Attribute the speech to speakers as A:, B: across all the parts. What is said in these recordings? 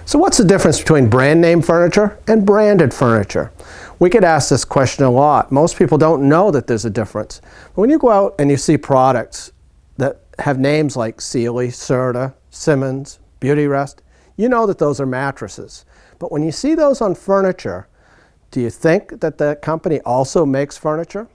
A: So what's the difference between brand name furniture and branded furniture? We get asked this question a lot. Most people don't know that there's a difference. But when you go out and you see products that have names like Sealy, Serta, Simmons, Beautyrest, you know that those are mattresses. But when you see those on furniture, do you think that the company also makes furniture?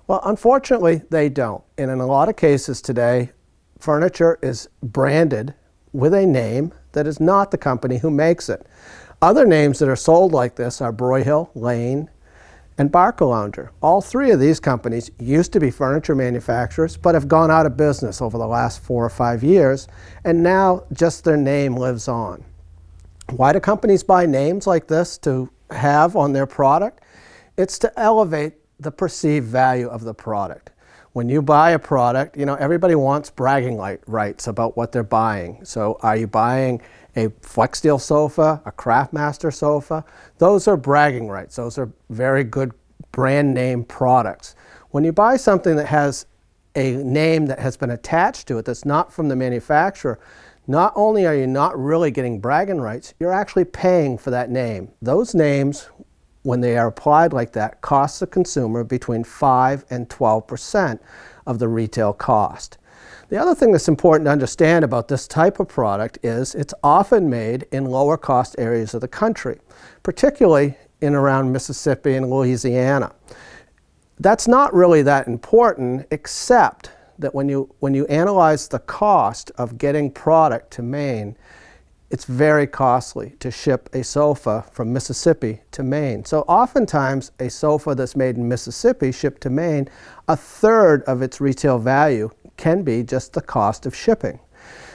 A: Well, unfortunately, they don't. And in a lot of cases today, furniture is branded with a name that is not the company who makes it. Other names that are sold like this are Broyhill, Lane, and Barcalounger. All three of these companies used to be furniture manufacturers, but have gone out of business over the last 4 or 5 years, and now just their name lives on. Why do companies buy names like this to have on their product? It's to elevate the perceived value of the product. When you buy a product, you know, everybody wants bragging rights about what they're buying. So are you buying a FlexSteel sofa, a Craftmaster sofa? Those are bragging rights. Those are very good brand name products. When you buy something that has a name that has been attached to it that's not from the manufacturer, not only are you not really getting bragging rights, you're actually paying for that name. Those names, when they are applied like that, cost the consumer between 5 and 12% of the retail cost. The other thing that's important to understand about this type of product is it's often made in lower cost areas of the country, particularly in around Mississippi and Louisiana. That's not really that important, except that when you analyze the cost of getting product to Maine, it's very costly to ship a sofa from Mississippi to Maine. So oftentimes a sofa that's made in Mississippi shipped to Maine, a third of its retail value can be just the cost of shipping.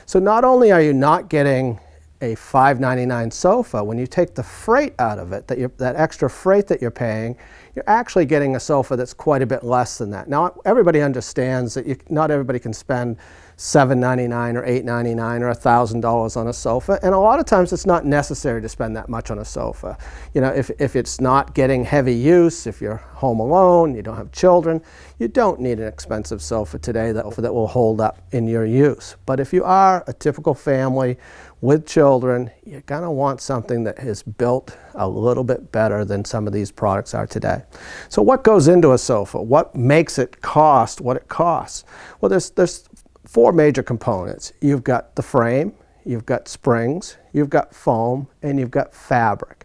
A: So not only are you not getting a $5.99 sofa, when you take the freight out of it, that extra freight that you're paying, you're actually getting a sofa that's quite a bit less than that. Now everybody understands that not everybody can spend $7.99 or $8.99 or $1,000 on a sofa, and a lot of times it's not necessary to spend that much on a sofa. You know, if it's not getting heavy use, if you're home alone, you don't have children, you don't need an expensive sofa today that will hold up in your use. But if you are a typical family with children, you're gonna want something that is built a little bit better than some of these products are today. So what goes into a sofa? What makes it cost what it costs? Well, there's 4 major components. You've got the frame, you've got springs, you've got foam, and you've got fabric.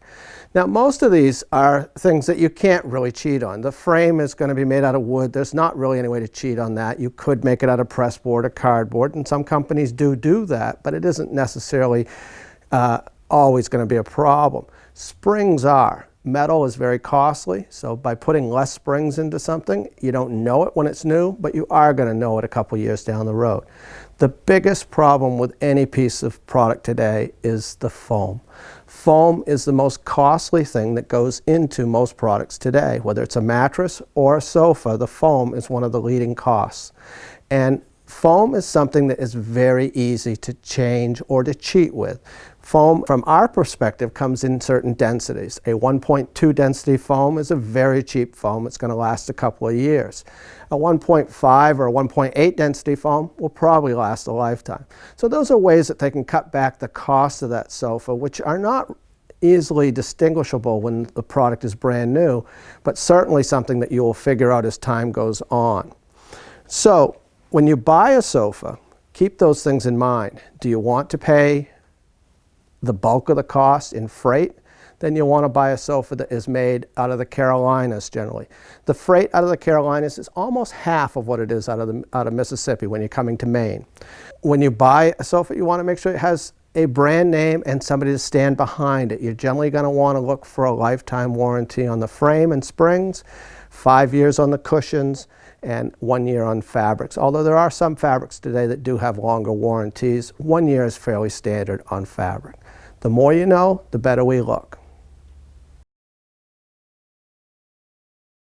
A: Now most of these are things that you can't really cheat on. The frame is going to be made out of wood. There's not really any way to cheat on that. You could make it out of pressboard or cardboard, and some companies do that, but it isn't necessarily always going to be a problem. Springs are. Metal is very costly, so by putting less springs into something, you don't know it when it's new, but you are going to know it a couple years down the road. The biggest problem with any piece of product today is the foam. Foam is the most costly thing that goes into most products today. Whether it's a mattress or a sofa, the foam is one of the leading costs. And foam is something that is very easy to change or to cheat with. Foam, from our perspective, comes in certain densities. A 1.2 density foam is a very cheap foam. It's going to last a couple of years. A 1.5 or a 1.8 density foam will probably last a lifetime. So those are ways that they can cut back the cost of that sofa, which are not easily distinguishable when the product is brand new, but certainly something that you will figure out as time goes on. So when you buy a sofa, keep those things in mind. Do you want to pay the bulk of the cost in freight? Then you want to buy a sofa that is made out of the Carolinas generally. The freight out of the Carolinas is almost half of what it is out of Mississippi when you're coming to Maine. When you buy a sofa, you want to make sure it has a brand name and somebody to stand behind it. You're generally going to want to look for a lifetime warranty on the frame and springs, 5 years on the cushions, and 1 year on fabrics. Although there are some fabrics today that do have longer warranties, 1 year is fairly standard on fabric. The more you know, the better we look.